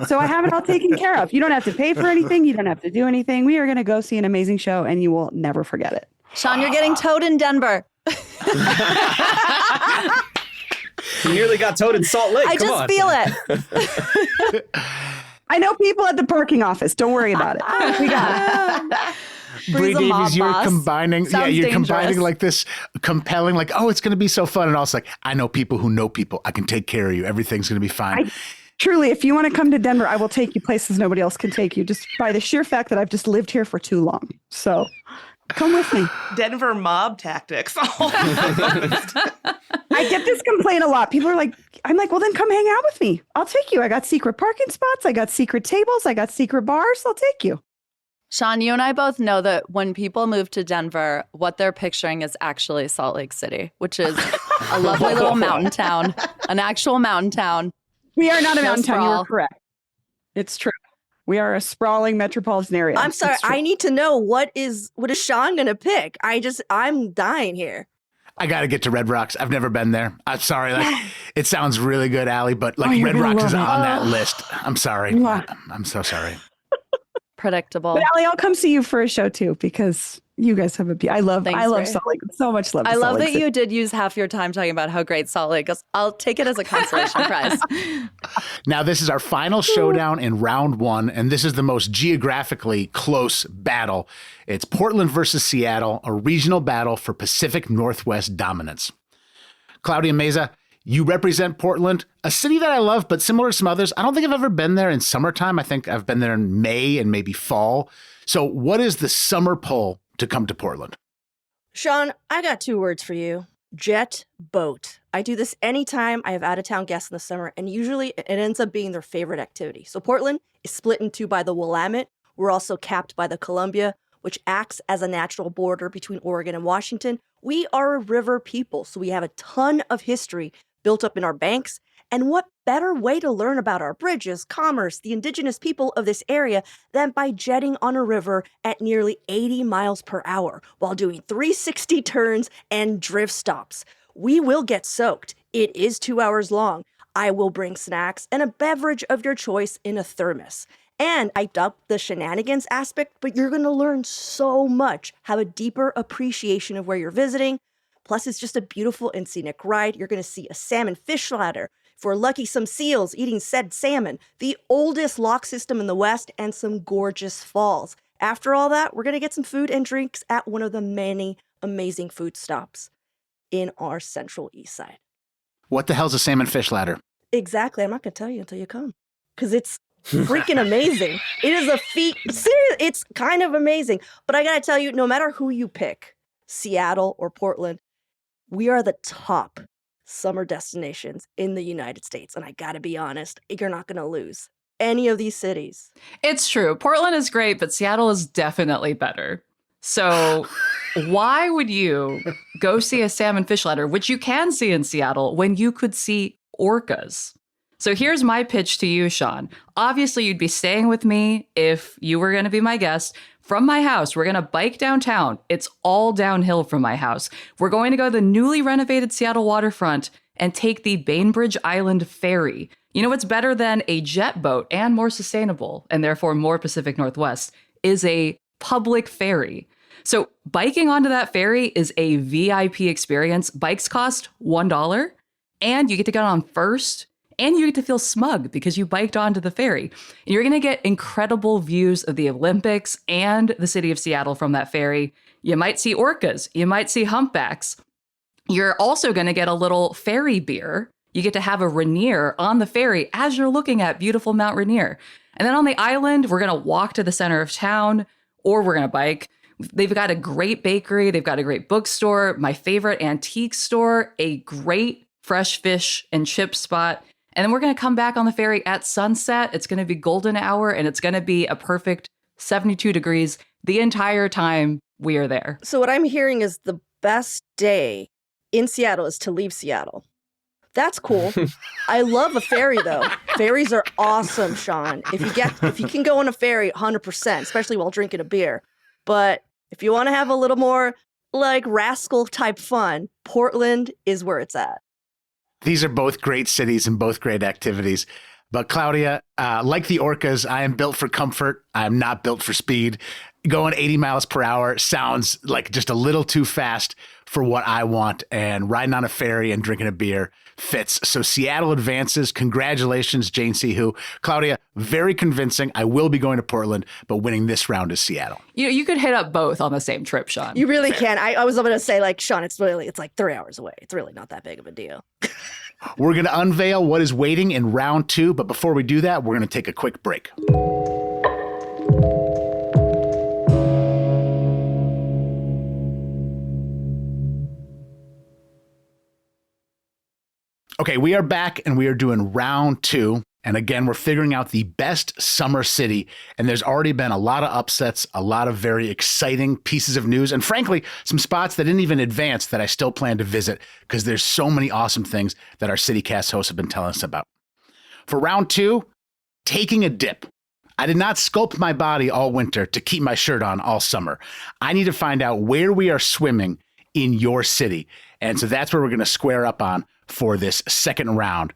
Speaker 11: So I have it all taken care of. You don't have to pay for anything. You don't have to do anything. We are going to go see an amazing show, and you will never forget it.
Speaker 6: Sean, you're getting towed in Denver.
Speaker 4: You nearly got towed in Salt Lake.
Speaker 6: I
Speaker 4: Come
Speaker 6: just
Speaker 4: on.
Speaker 6: feel it.
Speaker 11: I know people at the parking office. Don't worry about it. We got it.
Speaker 2: Bree
Speaker 6: a mob
Speaker 2: Davies, you're
Speaker 6: boss.
Speaker 2: combining,
Speaker 6: Sounds
Speaker 2: you're
Speaker 6: dangerous.
Speaker 2: combining like this compelling, like, oh, it's going to be so fun. And also like, I know people who know people. I can take care of you. Everything's going to be fine.
Speaker 11: Truly, if you want to come to Denver, I will take you places nobody else can take you, just by the sheer fact that I've just lived here for too long. So come with me.
Speaker 8: Denver mob tactics.
Speaker 11: I get this complaint a lot. People are like, I'm like, well, then come hang out with me. I'll take you. I got secret parking spots. I got secret tables. I got secret bars. I'll take you.
Speaker 6: Sean, you and I both know that when people move to Denver, what they're picturing is actually Salt Lake City, which is a lovely little mountain town, an actual mountain town.
Speaker 11: We are not a
Speaker 6: No
Speaker 11: mountain town. You
Speaker 6: sprawl.
Speaker 11: are correct. It's true. We are a sprawling metropolitan area.
Speaker 12: I'm sorry.
Speaker 11: It's true.
Speaker 12: I need to know what is Sean gonna pick? I'm dying here.
Speaker 2: I got to get to Red Rocks. I've never been there. I'm sorry. Like, it sounds really good, Allie, but like
Speaker 11: you're
Speaker 2: Red
Speaker 11: gonna
Speaker 2: Rocks is
Speaker 11: love it.
Speaker 2: on that list. I'm sorry.
Speaker 11: Yeah.
Speaker 2: I'm so sorry.
Speaker 6: Predictable.
Speaker 11: But Allie, I'll come see you for a show too, because you guys have I love
Speaker 6: Thanks,
Speaker 11: Salt
Speaker 6: Ray.
Speaker 11: Lake. So much love. to
Speaker 6: I
Speaker 11: Salt
Speaker 6: love
Speaker 11: Lake
Speaker 6: that
Speaker 11: City.
Speaker 6: you did use half your time talking about how great Salt Lake is. I'll take it as a consolation prize.
Speaker 2: Now, this is our final showdown in round one, and this is the most geographically close battle. It's Portland versus Seattle, a regional battle for Pacific Northwest dominance. Claudia Meza, you represent Portland, a city that I love, but similar to some others, I don't think I've ever been there in summertime. I think I've been there in May and maybe fall. So what is the summer pull to come to Portland?
Speaker 12: Sean, I got 2 words for you. Jet boat. I do this anytime I have out-of-town guests in the summer, and usually it ends up being their favorite activity. So Portland is split in 2 by the Willamette. We're also capped by the Columbia, which acts as a natural border between Oregon and Washington. We are a river people, so we have a ton of history built up in our banks. And what better way to learn about our bridges, commerce, the indigenous people of this area than by jetting on a river at nearly 80 miles per hour while doing 360 turns and drift stops. We will get soaked. It is 2 hours long. I will bring snacks and a beverage of your choice in a thermos. And I dubbed the shenanigans aspect, but you're going to learn so much, have a deeper appreciation of where you're visiting. Plus, it's just a beautiful and scenic ride. You're going to see a salmon fish ladder. If we're lucky, some seals eating said salmon, the oldest lock system in the West, and some gorgeous falls. After all that, we're going to get some food and drinks at one of the many amazing food stops in our central east side.
Speaker 2: What the hell's a salmon fish ladder?
Speaker 12: Exactly. I'm not going to tell you until you come because it's freaking amazing. It is a feat. Seriously, it's kind of amazing. But I got to tell you, no matter who you pick, Seattle or Portland, we are the top summer destinations in the United States. And I got to be honest, you're not going to lose any of these cities.
Speaker 13: It's true. Portland is great, but Seattle is definitely better. So why would you go see a salmon fish ladder, which you can see in Seattle, when you could see orcas? So here's my pitch to you, Sean. Obviously, you'd be staying with me if you were going to be my guest. From my house, we're going to bike downtown. It's all downhill from my house. We're going to go to the newly renovated Seattle waterfront and take the Bainbridge Island ferry. You know what's better than a jet boat and more sustainable, and therefore more Pacific Northwest, is a public ferry. So biking onto that ferry is a VIP experience. Bikes cost $1, and you get to get on first. And you get to feel smug because you biked onto the ferry. And you're going to get incredible views of the Olympics and the city of Seattle from that ferry. You might see orcas. You might see humpbacks. You're also going to get a little ferry beer. You get to have a Rainier on the ferry as you're looking at beautiful Mount Rainier. And then on the island, we're going to walk to the center of town, or we're going to bike. They've got a great bakery. They've got a great bookstore, my favorite antique store, a great fresh fish and chip spot. And then we're going to come back on the ferry at sunset. It's going to be golden hour, and it's going to be a perfect 72 degrees the entire time we are there.
Speaker 12: So what I'm hearing is the best day in Seattle is to leave Seattle. That's cool. I love a ferry though. Ferries are awesome, Sean. If you can go on a ferry, 100%, especially while drinking a beer. But if you want to have a little more like rascal type fun, Portland is where it's at.
Speaker 2: These are both great cities and both great activities. But Claudia, like the orcas, I am built for comfort. I'm not built for speed. Going 80 miles per hour sounds like just a little too fast for what I want. And riding on a ferry and drinking a beer fits. So Seattle advances. Congratulations, Jane C. Who. Claudia, very convincing. I will be going to Portland, but winning this round is Seattle.
Speaker 13: You could hit up both on the same trip, Sean.
Speaker 12: You really can. I was going to say, like, Sean, it's like 3 hours away. It's really not that big of a deal.
Speaker 2: We're going to unveil what is waiting in round 2. But before we do that, we're going to take a quick break. Okay, we are back and we are doing round 2. And again, we're figuring out the best summer city. And there's already been a lot of upsets, a lot of very exciting pieces of news, and frankly, some spots that didn't even advance that I still plan to visit because there's so many awesome things that our City Cast hosts have been telling us about. For round 2, taking a dip. I did not sculpt my body all winter to keep my shirt on all summer. I need to find out where we are swimming in your city. And so that's where we're going to square up on for this second round.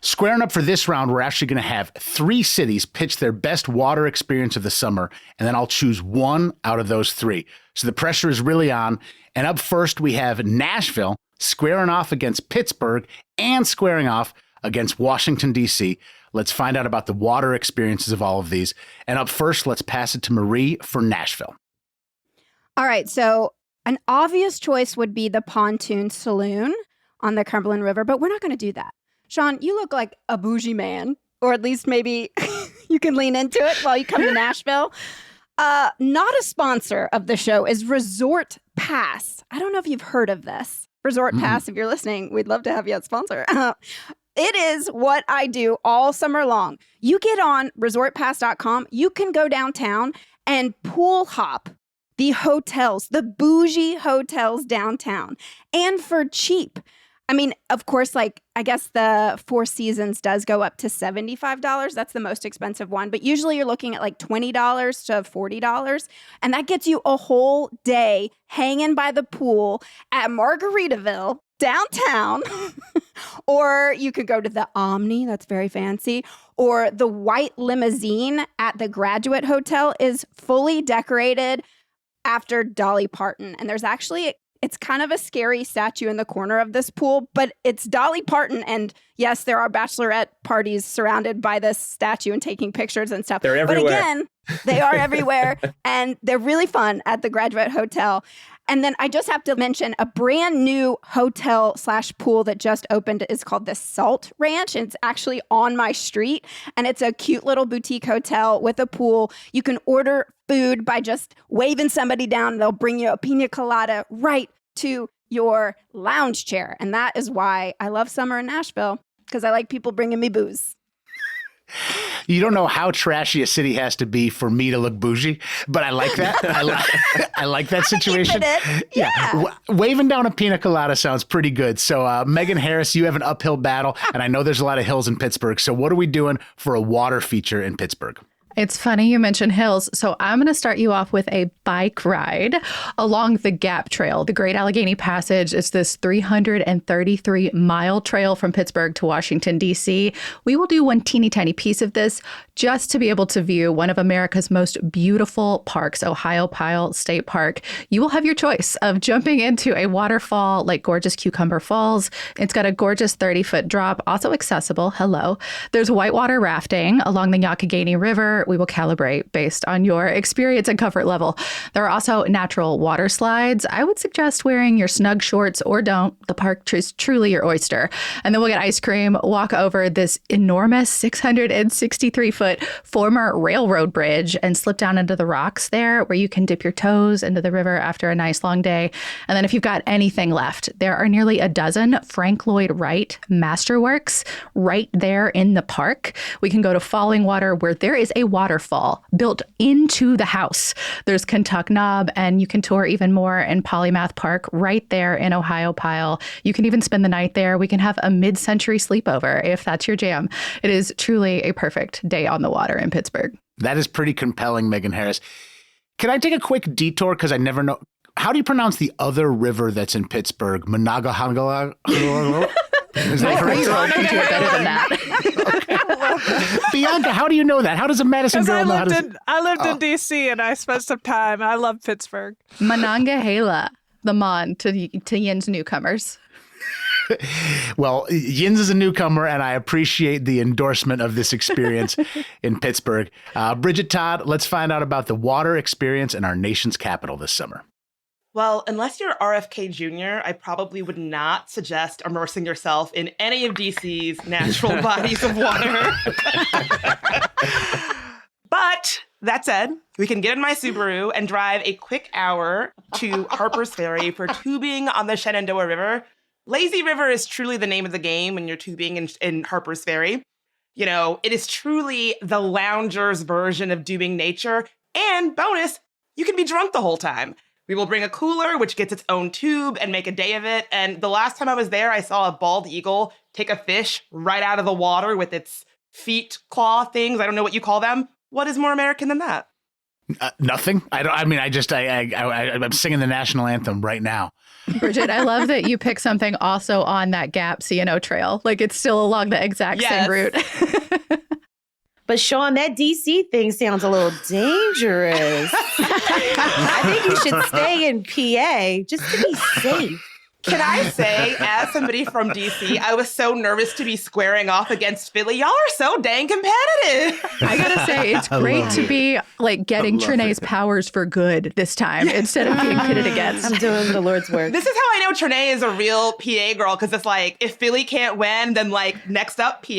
Speaker 2: Squaring up for this round, we're actually going to have 3 cities pitch their best water experience of the summer, and then I'll choose one out of those 3. So the pressure is really on. And up first, we have Nashville squaring off against Pittsburgh and squaring off against Washington, D.C. Let's find out about the water experiences of all of these. And up first, let's pass it to Marie for Nashville.
Speaker 3: All right, so an obvious choice would be the Pontoon Saloon on the Cumberland River, but we're not going to do that. Sean, you look like a bougie man, or at least maybe you can lean into it while you come to Nashville. Not a sponsor of the show is Resort Pass. I don't know if you've heard of this. Resort Pass, if you're listening, we'd love to have you as sponsor. It is what I do all summer long. You get on resortpass.com. You can go downtown and pool hop the hotels, the bougie hotels downtown, and for cheap. I mean, of course, like, I guess the Four Seasons does go up to $75. That's the most expensive one. But usually you're looking at like $20 to $40. And that gets you a whole day hanging by the pool at Margaritaville downtown. Or you could go to the Omni. That's very fancy. Or the White Limousine at the Graduate Hotel is fully decorated after Dolly Parton. And there's actually... it's kind of a scary statue in the corner of this pool, but it's Dolly Parton. And yes, there are bachelorette parties surrounded by this statue and taking pictures and stuff.
Speaker 4: They're everywhere.
Speaker 3: But again, they are everywhere and they're really fun at the Graduate Hotel. And then I just have to mention a brand new hotel/pool that just opened is called the Salt Ranch. And it's actually on my street. And it's a cute little boutique hotel with a pool. You can order food by just waving somebody down. They'll bring you a pina colada right to your lounge chair. And that is why I love summer in Nashville, because I like people bringing me booze.
Speaker 2: You don't know how trashy a city has to be for me to look bougie, but I like that. I like that situation.
Speaker 3: Yeah.
Speaker 2: Waving down a pina colada sounds pretty good. So Megan Harris, you have an uphill battle, and I know there's a lot of hills in Pittsburgh. So what are we doing for a water feature in Pittsburgh?
Speaker 5: It's funny you mentioned hills. So I'm going to start you off with a bike ride along the Gap Trail, the Great Allegheny Passage. It's this 333-mile trail from Pittsburgh to Washington, D.C. We will do one teeny tiny piece of this just to be able to view one of America's most beautiful parks, Ohiopyle State Park. You will have your choice of jumping into a waterfall like gorgeous Cucumber Falls. It's got a gorgeous 30-foot drop, also accessible. Hello. There's whitewater rafting along the Youghiogheny River, we will calibrate based on your experience and comfort level. There are also natural water slides. I would suggest wearing your snug shorts or don't. The park is truly your oyster. And then we'll get ice cream, walk over this enormous 663-foot former railroad bridge and slip down into the rocks there where you can dip your toes into the river after a nice long day. And then if you've got anything left, there are nearly a dozen Frank Lloyd Wright masterworks right there in the park. We can go to Falling Water where there is a waterfall built into the house. There's Kentuck Knob, and you can tour even more in Polymath Park right there in Ohio Pile. You can even spend the night there. We can have a mid-century sleepover if that's your jam. It is truly a perfect day on the water in Pittsburgh.
Speaker 2: That is pretty compelling, Megan Harris. Can I take a quick detour? Because I never know. How do you pronounce the other river that's in Pittsburgh? Monongahela? Is that correct?
Speaker 5: You can do it better than that.
Speaker 2: Okay. Bianca, how do you know that? How does a Madison girl know how to...
Speaker 1: I lived in D.C. and I spent some time. I love Pittsburgh.
Speaker 5: Monongahela, the Mon to Yin's newcomers.
Speaker 2: Well, Yins is a newcomer, and I appreciate the endorsement of this experience in Pittsburgh. Bridget Todd, let's find out about the water experience in our nation's capital this summer.
Speaker 8: Well, unless you're RFK Jr., I probably would not suggest immersing yourself in any of DC's natural bodies of water. But that said, we can get in my Subaru and drive a quick hour to Harper's Ferry for tubing on the Shenandoah River. Lazy River is truly the name of the game when you're tubing in Harper's Ferry. You know, it is truly the lounger's version of doing nature. And bonus, you can be drunk the whole time. We will bring a cooler, which gets its own tube, and make a day of it. And the last time I was there, I saw a bald eagle take a fish right out of the water with its feet claw things. I don't know what you call them. What is more American than that?
Speaker 2: Nothing. I'm singing the national anthem right now.
Speaker 5: Bridget, I love that you pick something also on that Gap C&O trail. Like it's still along the exact same route.
Speaker 7: But Sean, that DC thing sounds a little dangerous. I think you should stay in PA just to be safe.
Speaker 8: Can I say, as somebody from DC, I was so nervous to be squaring off against Philly. Y'all are so dang competitive.
Speaker 5: I gotta say, it's great to be like getting Trene's powers for good this time instead of being pitted against.
Speaker 7: I'm doing the Lord's work.
Speaker 8: This is how I know Trene is a real PA girl, because it's like, if Philly can't win, then like, next up, PA.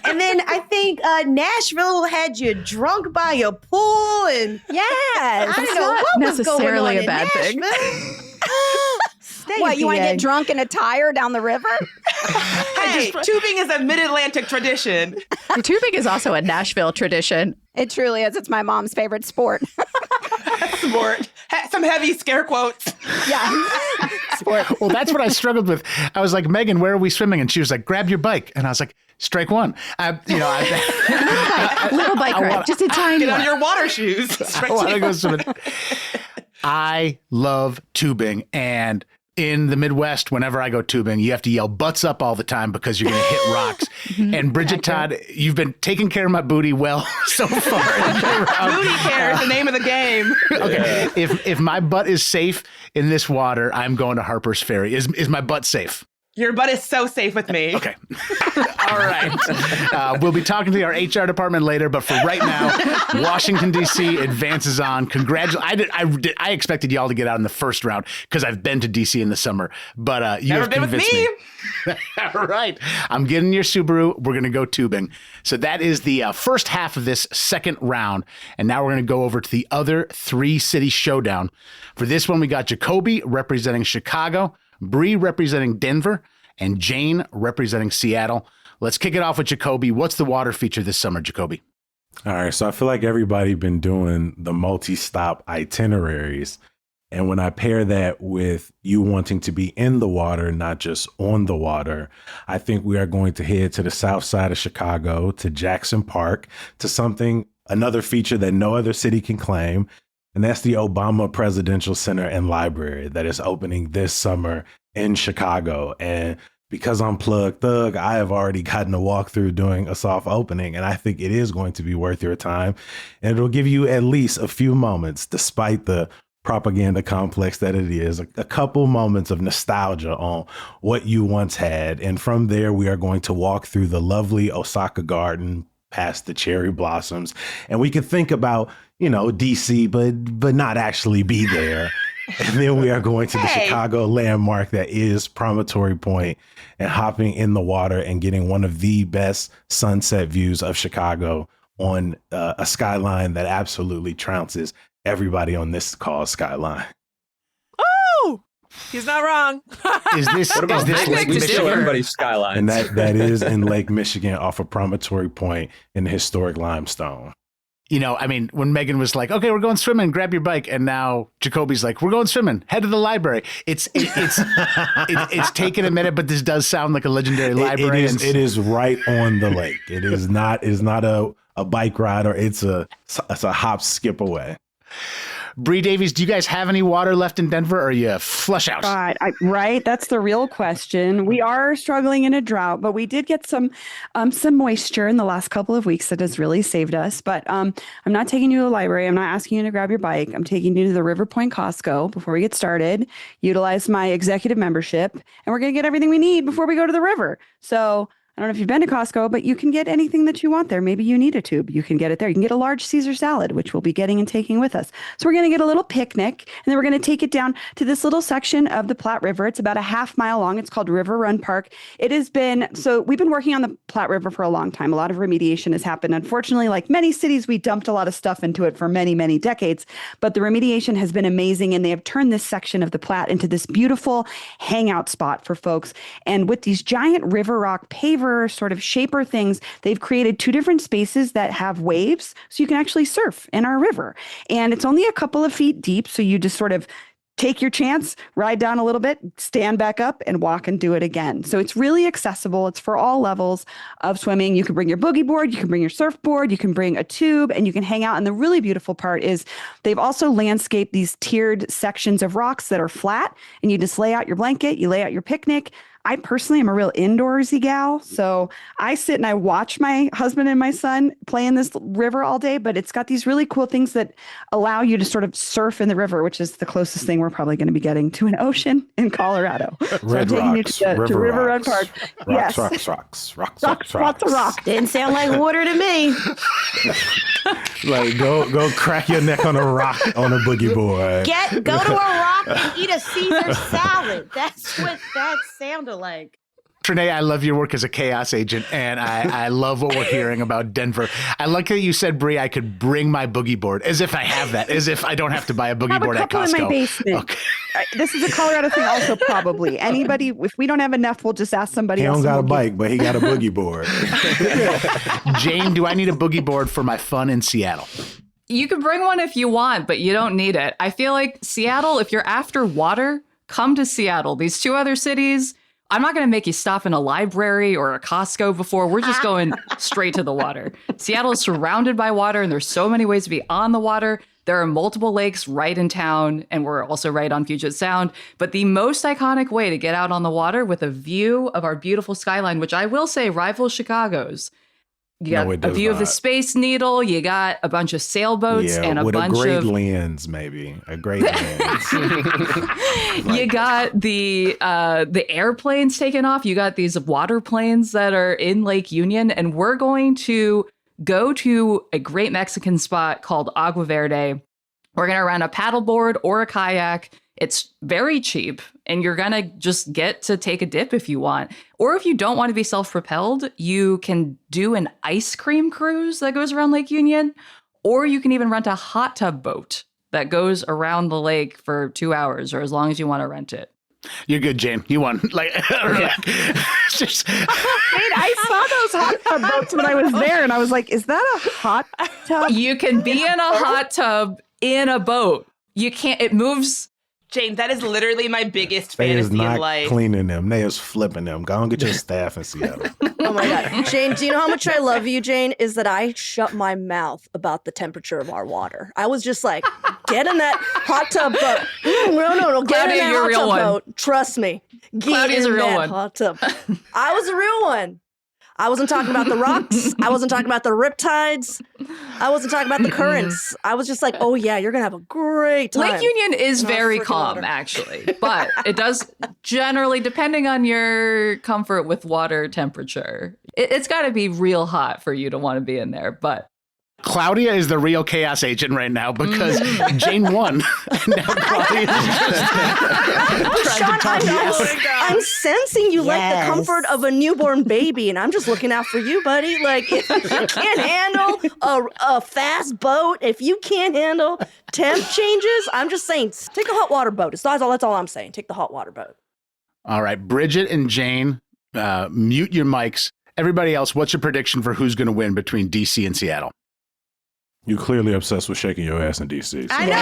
Speaker 7: And then I think Nashville had you drunk by a pool, and
Speaker 3: yes,
Speaker 7: I don't know what was going on
Speaker 5: a bad
Speaker 7: in
Speaker 5: thing.
Speaker 3: What, you want to get drunk in a tire down the river?
Speaker 8: Hey, tubing is a mid-Atlantic tradition.
Speaker 5: Tubing is also a Nashville tradition.
Speaker 3: It truly is. It's my mom's favorite sport.
Speaker 8: Sport. Some heavy scare quotes.
Speaker 3: Yeah.
Speaker 2: Sport. Well, that's what I struggled with. I was like, Megan, where are we swimming? And she was like, grab your bike. And I was like, strike one.
Speaker 5: Little bike ride, just a tiny
Speaker 8: Get
Speaker 5: one.
Speaker 8: on your water shoes.
Speaker 2: I want to go swimming. I love tubing, and in the Midwest, whenever I go tubing, you have to yell butts up all the time because you're going to hit rocks. And Bridget Todd, you've been taking care of my booty well so far.
Speaker 8: Booty care is the name of the game.
Speaker 2: Okay, if my butt is safe in this water, I'm going to Harper's Ferry. Is my butt safe?
Speaker 8: Your butt is so safe with me.
Speaker 2: Okay. All right. We'll be talking to our HR department later, but for right now, Washington, D.C. advances on. I expected y'all to get out in the first round because I've been to D.C. in the summer, but you
Speaker 8: Never
Speaker 2: have
Speaker 8: been
Speaker 2: convinced
Speaker 8: with
Speaker 2: me. All right. I'm getting your Subaru. We're going to go tubing. So that is the first half of this second round. And now we're going to go over to the other three-city showdown. For this one, we got Jacoby representing Chicago, Bree representing Denver, and Jane representing Seattle. Let's kick it off with Jacoby. What's the water feature this summer, Jacoby?
Speaker 10: All right, so I feel like everybody been doing the multi-stop itineraries. And when I pair that with you wanting to be in the water, not just on the water, I think we are going to head to the south side of Chicago, to Jackson Park, to another feature that no other city can claim. And that's the Obama Presidential Center and Library that is opening this summer in Chicago. And because I'm Plug Thug, I have already gotten a walkthrough doing a soft opening, and I think it is going to be worth your time. And it'll give you at least a few moments, despite the propaganda complex that it is, a couple moments of nostalgia on what you once had. And from there, we are going to walk through the lovely Osaka Garden, past the cherry blossoms. And we can think about, DC, but not actually be there. And then we are going to the Chicago landmark that is Promontory Point and hopping in the water and getting one of the best sunset views of Chicago on a skyline that absolutely trounces everybody on this call skyline.
Speaker 1: Oh, he's not wrong.
Speaker 2: Is this Lake Michigan?
Speaker 4: Everybody's skyline.
Speaker 10: And that is in Lake Michigan off of Promontory Point in the historic limestone.
Speaker 2: When Megan was like, okay, we're going swimming, grab your bike. And now Jacoby's like, we're going swimming, head to the library. It's taken a minute, but this does sound like a legendary library.
Speaker 10: It is right on the lake. It is not a bike ride, or it's a hop, skip away.
Speaker 2: Bree Davies, do you guys have any water left in Denver, or are you flush out?
Speaker 11: Right. That's the real question. We are struggling in a drought, but we did get some moisture in the last couple of weeks that has really saved us. But I'm not taking you to the library. I'm not asking you to grab your bike. I'm taking you to the River Point Costco before we get started. Utilize my executive membership, and we're going to get everything we need before we go to the river. So I don't know if you've been to Costco, but you can get anything that you want there. Maybe you need a tube. You can get it there. You can get a large Caesar salad, which we'll be getting and taking with us. So we're going to get a little picnic, and then we're going to take it down to this little section of the Platte River. It's about a half-mile long. It's called River Run Park. We've been working on the Platte River for a long time. A lot of remediation has happened. Unfortunately, like many cities, we dumped a lot of stuff into it for many, many decades. But the remediation has been amazing, and they have turned this section of the Platte into this beautiful hangout spot for folks. And with these giant river rock paver sort of shaper things, they've created two different spaces that have waves, so you can actually surf in our river. And it's only a couple of feet deep, so you just sort of take your chance, ride down a little bit, stand back up, and walk and do it again. So it's really accessible. It's for all levels of swimming. You can bring your boogie board, you can bring your surfboard, you can bring a tube, and you can hang out. And the really beautiful part is they've also landscaped these tiered sections of rocks that are flat, and you just lay out your blanket, you lay out your picnic. I personally am a real indoorsy gal, so I sit and I watch my husband and my son play in this river all day, but it's got these really cool things that allow you to sort of surf in the river, which is the closest thing we're probably going to be getting to an ocean in Colorado.
Speaker 10: Red
Speaker 11: so I'm taking
Speaker 10: rocks,
Speaker 11: you to River Run
Speaker 10: rocks,
Speaker 11: Park.
Speaker 10: Rocks,
Speaker 11: Yes.
Speaker 10: rocks.
Speaker 11: Lots of rock.
Speaker 7: Didn't sound like water to me.
Speaker 10: Like go crack your neck on a rock on a boogie board.
Speaker 7: Go to a rock and eat a Caesar salad. That's what that sounded like.
Speaker 2: Trinae, I love your work as a chaos agent, and I love what we're hearing about Denver. I like that you said, Bree, I could bring my boogie board, as if I have that, as if I don't have to buy a boogie board at Costco.
Speaker 11: I have a couple in my basement. Okay. This is a Colorado thing also, probably. Anybody, if we don't have enough, we'll just ask somebody else.
Speaker 10: He don't got a bike, but he got a boogie board.
Speaker 2: Jane, do I need a boogie board for my fun in Seattle?
Speaker 13: You can bring one if you want, but you don't need it. I feel like Seattle, if you're after water, come to Seattle. These two other cities, I'm not going to make you stop in a library or a Costco before. We're just going straight to the water. Seattle is surrounded by water, and there's so many ways to be on the water. There are multiple lakes right in town, and we're also right on Puget Sound. But the most iconic way to get out on the water with a view of our beautiful skyline, which I will say rivals Chicago's. You got a view of the Space Needle. You got a bunch of sailboats and a bunch
Speaker 10: with a great
Speaker 13: of
Speaker 10: lens, maybe a great lens.
Speaker 13: You got the airplanes taken off. You got these water planes that are in Lake Union, and we're going to go to a great Mexican spot called Agua Verde. We're going to rent a paddleboard or a kayak. It's very cheap, and you're going to just get to take a dip if you want. Or if you don't want to be self-propelled, you can do an ice cream cruise that goes around Lake Union, or you can even rent a hot tub boat that goes around the lake for 2 hours, or as long as you want to rent it.
Speaker 2: You're good, Jane. You won.
Speaker 11: I saw those hot tub boats when I was there, and I was like, is that a hot tub?
Speaker 13: You can be in a hot tub in a boat. You can't, it moves.
Speaker 8: Jane, that is literally my biggest
Speaker 10: They is
Speaker 8: fantasy in
Speaker 10: not
Speaker 8: life.
Speaker 10: cleaning them. They is flipping them. Go and get your staff in Seattle.
Speaker 12: Oh my God. Jane, do you know how much I love you, Jane? Is that I shut my mouth about the temperature of our water. I was just like, get in that hot tub boat. No. Get
Speaker 13: Claudia,
Speaker 12: in that
Speaker 13: you're a
Speaker 12: hot
Speaker 13: real
Speaker 12: tub
Speaker 13: one.
Speaker 12: boat. Trust me. Get
Speaker 13: Claudia's
Speaker 12: in
Speaker 13: a real
Speaker 12: that
Speaker 13: one.
Speaker 12: hot tub. I was a real one. I wasn't talking about the rocks. I wasn't talking about the riptides. I wasn't talking about the currents. I was just like, oh yeah, you're gonna have a great time.
Speaker 13: Lake Union is
Speaker 12: in our
Speaker 13: very
Speaker 12: freaking
Speaker 13: calm,
Speaker 12: water.
Speaker 13: actually, but it does generally, depending on your comfort with water temperature, it's got to be real hot for you to want to be in there. But
Speaker 2: Claudia is the real chaos agent right now because Jane won. And now Claudia is just trying to talk you out.
Speaker 12: I'm sensing you like the
Speaker 7: Yes.
Speaker 12: comfort of a newborn baby, and I'm just looking out for you, buddy. Like, if you can't handle a fast boat, if you can't handle temp changes, I'm just saying, take a hot water boat. That's all I'm saying. Take the hot water boat.
Speaker 2: All right, Bridget and Jane, mute your mics. Everybody else, what's your prediction for who's going to win between DC and Seattle?
Speaker 10: You clearly obsessed with shaking your ass in DC.
Speaker 7: I know,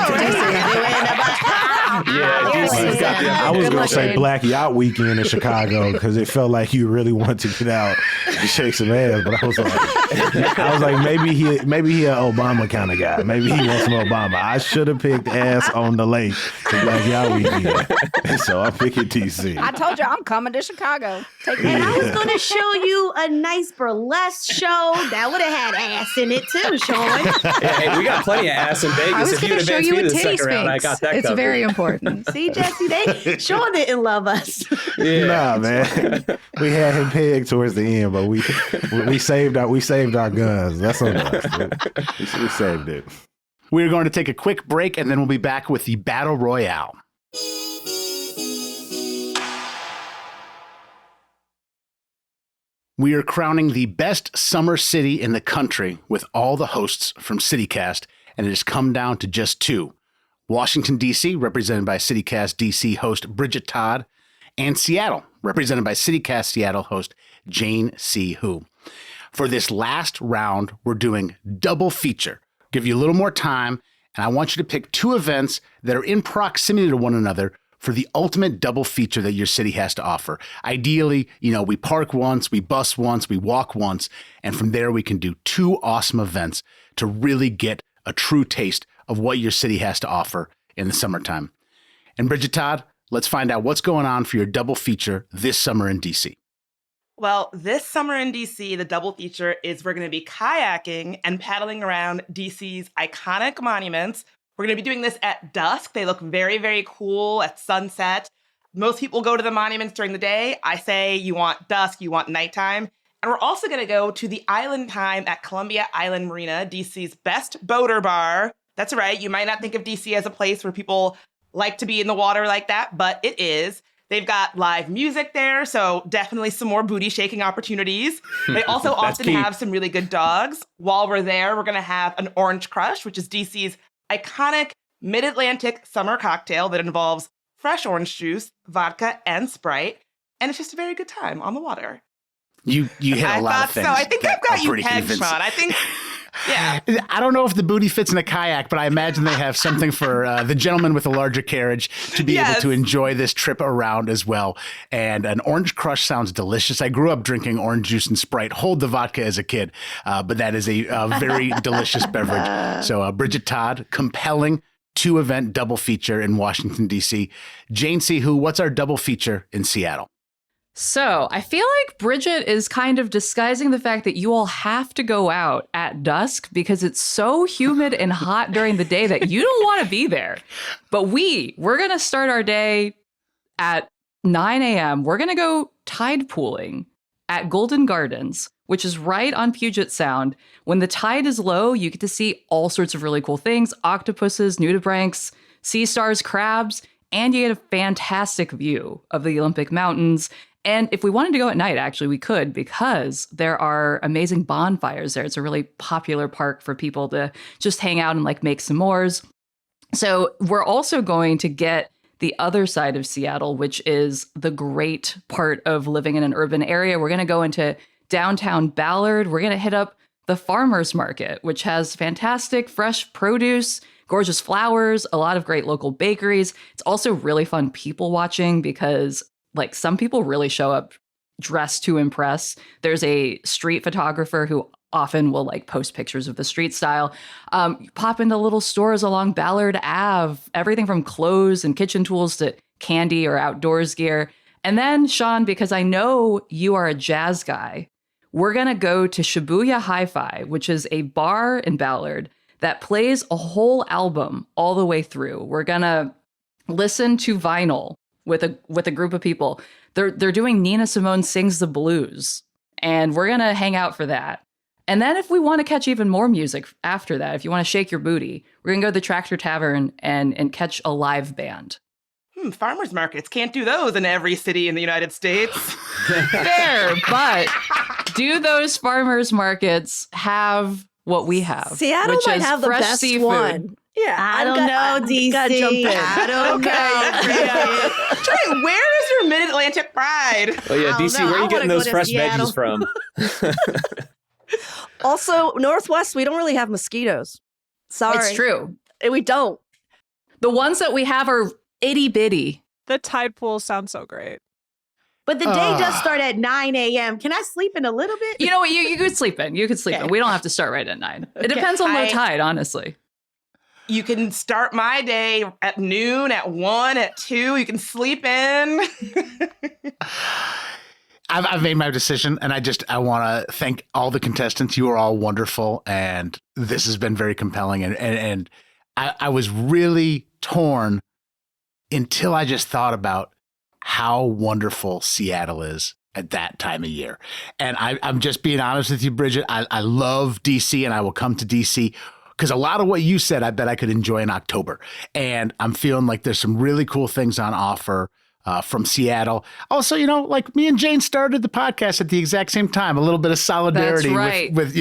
Speaker 4: Yeah, DC's got the
Speaker 10: I was going to say
Speaker 13: Shane.
Speaker 10: Black Yacht Weekend in Chicago because it felt like you really wanted to get out and shake some ass. But I was like, maybe he an Obama kind of guy. Maybe he wants some Obama. I should have picked ass on the lake for Black Yacht Weekend. So I'm picking DC.
Speaker 3: I told you I'm coming to Chicago. Take me.
Speaker 7: And I was going to show you a nice burlesque show that would have had ass in it too, Sean.
Speaker 4: Hey, we got plenty of ass in
Speaker 5: I
Speaker 4: Vegas.
Speaker 5: was
Speaker 4: If you'd
Speaker 5: going to show
Speaker 4: advanced
Speaker 5: you
Speaker 4: me
Speaker 5: a
Speaker 4: to the
Speaker 5: titty
Speaker 4: second round, I
Speaker 5: sphinx.
Speaker 4: got that
Speaker 5: It's
Speaker 4: covered.
Speaker 5: very important.
Speaker 7: See, Jesse, Sean didn't love us.
Speaker 4: Yeah.
Speaker 10: Nah, man. We had him pegged towards the end, but we saved our guns. That's on us. We saved it.
Speaker 2: We're going to take a quick break and then we'll be back with the Battle Royale. We are crowning the best summer city in the country with all the hosts from City Cast, and it has come down to just two. Washington, D.C., represented by City Cast D.C. host Bridget Todd, and Seattle, represented by City Cast Seattle host Jane C. Hu. For this last round, we're doing double feature. Give you a little more time, and I want you to pick two events that are in proximity to one another for the ultimate double feature that your city has to offer. Ideally, we park once, we bus once, we walk once, and from there we can do two awesome events to really get a true taste of what your city has to offer in the summertime. And Bridget Todd, let's find out what's going on for your double feature this summer in DC.
Speaker 8: Well, this summer in DC, the double feature is we're going to be kayaking and paddling around DC's iconic monuments. We're going to be doing this at dusk. They look very, very cool at sunset. Most people go to the monuments during the day. I say you want dusk, you want nighttime. And we're also going to go to the Island Time at Columbia Island Marina, DC's best boater bar. That's right. You might not think of DC as a place where people like to be in the water like that, but it is. They've got live music there, so definitely some more booty shaking opportunities. They also often
Speaker 4: key.
Speaker 8: have some really good dogs. While we're there, we're going to have an Orange Crush, which is DC's iconic mid-Atlantic summer cocktail that involves fresh orange juice, vodka, and Sprite. And it's just a very good time on the water.
Speaker 2: You hit a lot of things.
Speaker 8: So I think
Speaker 2: that
Speaker 8: I've got
Speaker 2: are
Speaker 8: you
Speaker 2: pretty
Speaker 8: pegged,
Speaker 2: convincing.
Speaker 8: Sean. I think, yeah.
Speaker 2: I don't know if the booty fits in a kayak, but I imagine they have something for the gentleman with a larger carriage to be able to enjoy this trip around as well. And an Orange Crush sounds delicious. I grew up drinking orange juice and Sprite, hold the vodka as a kid, but that is a very delicious beverage. So Bridget Todd, compelling two-event double feature in Washington, D.C. Jane C. Hu, what's our double feature in Seattle?
Speaker 13: So I feel like Bridget is kind of disguising the fact that you all have to go out at dusk because it's so humid and hot during the day that you don't want to be there. But we're going to start our day at 9 a.m. We're going to go tide pooling at Golden Gardens, which is right on Puget Sound. When the tide is low, you get to see all sorts of really cool things: octopuses, nudibranchs, sea stars, crabs, and you get a fantastic view of the Olympic Mountains. And if we wanted to go at night, actually, we could, because there are amazing bonfires there. It's a really popular park for people to just hang out and make s'mores. So we're also going to get the other side of Seattle, which is the great part of living in an urban area. We're going to go into downtown Ballard. We're going to hit up the farmers market, which has fantastic fresh produce, gorgeous flowers, a lot of great local bakeries. It's also really fun people watching because some people really show up dressed to impress. There's a street photographer who often will post pictures of the street style. Pop into little stores along Ballard Ave, everything from clothes and kitchen tools to candy or outdoors gear. And then, Sean, because I know you are a jazz guy, we're going to go to Shibuya Hi-Fi, which is a bar in Ballard that plays a whole album all the way through. We're going to listen to vinyl with a group of people. They're doing Nina Simone Sings the Blues, and we're going to hang out for that. And then if we want to catch even more music after that, if you want to shake your booty, we're going to go to the Tractor Tavern and catch a live band.
Speaker 8: Farmers markets. Can't do those in every city in the United States.
Speaker 13: Fair, but do those farmers markets have what we have?
Speaker 12: Seattle
Speaker 13: which
Speaker 12: might
Speaker 13: is
Speaker 12: have the
Speaker 13: fresh
Speaker 12: best
Speaker 13: seafood.
Speaker 12: one. Yeah,
Speaker 7: I don't know, DC.
Speaker 12: Gotta jump in.
Speaker 7: I don't know.
Speaker 8: Trey, where is your Mid-Atlantic pride?
Speaker 4: Oh yeah, DC, where are you getting those fresh veggies from?
Speaker 12: Also, Northwest, we don't really have mosquitoes. Sorry.
Speaker 13: It's true.
Speaker 12: We don't.
Speaker 13: The ones that we have are itty bitty.
Speaker 1: The tide pools sound so great.
Speaker 7: But the day does start at 9 a.m. Can I sleep in a little bit?
Speaker 13: You know what? You could sleep in. You could sleep in. We don't have to start right at 9. It depends on low tide, honestly.
Speaker 8: You can start my day at noon, at 1, at 2. You can sleep in.
Speaker 2: I've made my decision, and I want to thank all the contestants. You are all wonderful, and this has been very compelling. And I was really torn until I just thought about how wonderful Seattle is at that time of year. And I'm just being honest with you, Bridget. I love DC, and I will come to DC because a lot of what you said, I bet I could enjoy in October. And I'm feeling like there's some really cool things on offer from Seattle. Also, like me and Jane started the podcast at the exact same time. A little bit of solidarity.
Speaker 13: That's right.
Speaker 2: with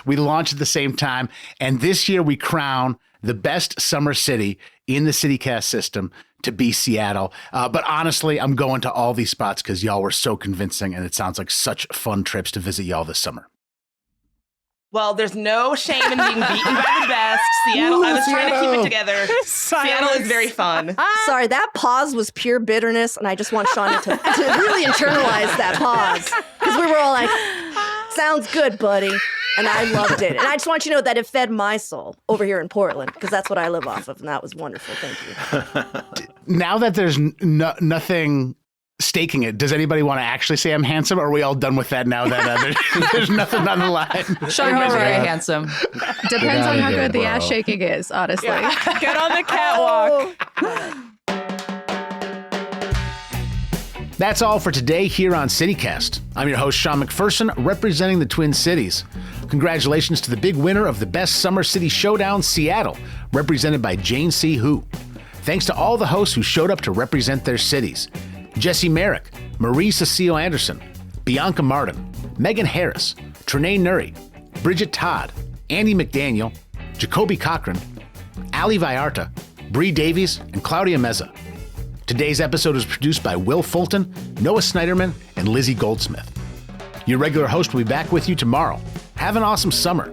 Speaker 2: we launched at the same time. And this year we crown the best summer city in the City Cast system to be Seattle. But honestly, I'm going to all these spots because y'all were so convincing, and it sounds like such fun trips to visit y'all this summer.
Speaker 8: Well, there's no shame in being beaten by the best. Seattle, I was trying to keep it together. Seattle is very fun.
Speaker 12: Sorry, that pause was pure bitterness, and I just want Shauna to really internalize that pause. Because we were all like, sounds good, buddy. And I loved it. And I just want you to know that it fed my soul over here in Portland, because that's what I live off of, and that was wonderful. Thank you.
Speaker 2: Now that there's nothing staking it, does anybody want to actually say I'm handsome, or are we all done with that now that there's nothing on the line?
Speaker 13: Sean, you're very handsome.
Speaker 5: Depends on how good the ass shaking is, honestly.
Speaker 1: Yeah. Get on the catwalk.
Speaker 2: That's all for today here on CityCast. I'm your host, Sean McPherson, representing the Twin Cities. Congratulations to the big winner of the Best Summer City Showdown, Seattle, represented by Jane C. Hu. Thanks to all the hosts who showed up to represent their cities. Jesse Merrick, Marie Cecile Anderson, Bianca Martin, Megan Harris, Trenae Nuri, Bridget Todd, Andy McDaniel, Jacoby Cochran, Ali Vallarta, Bree Davies, and Claudia Meza. Today's episode was produced by Will Fulton, Noah Snyderman, and Lizzie Goldsmith. Your regular host will be back with you tomorrow. Have an awesome summer.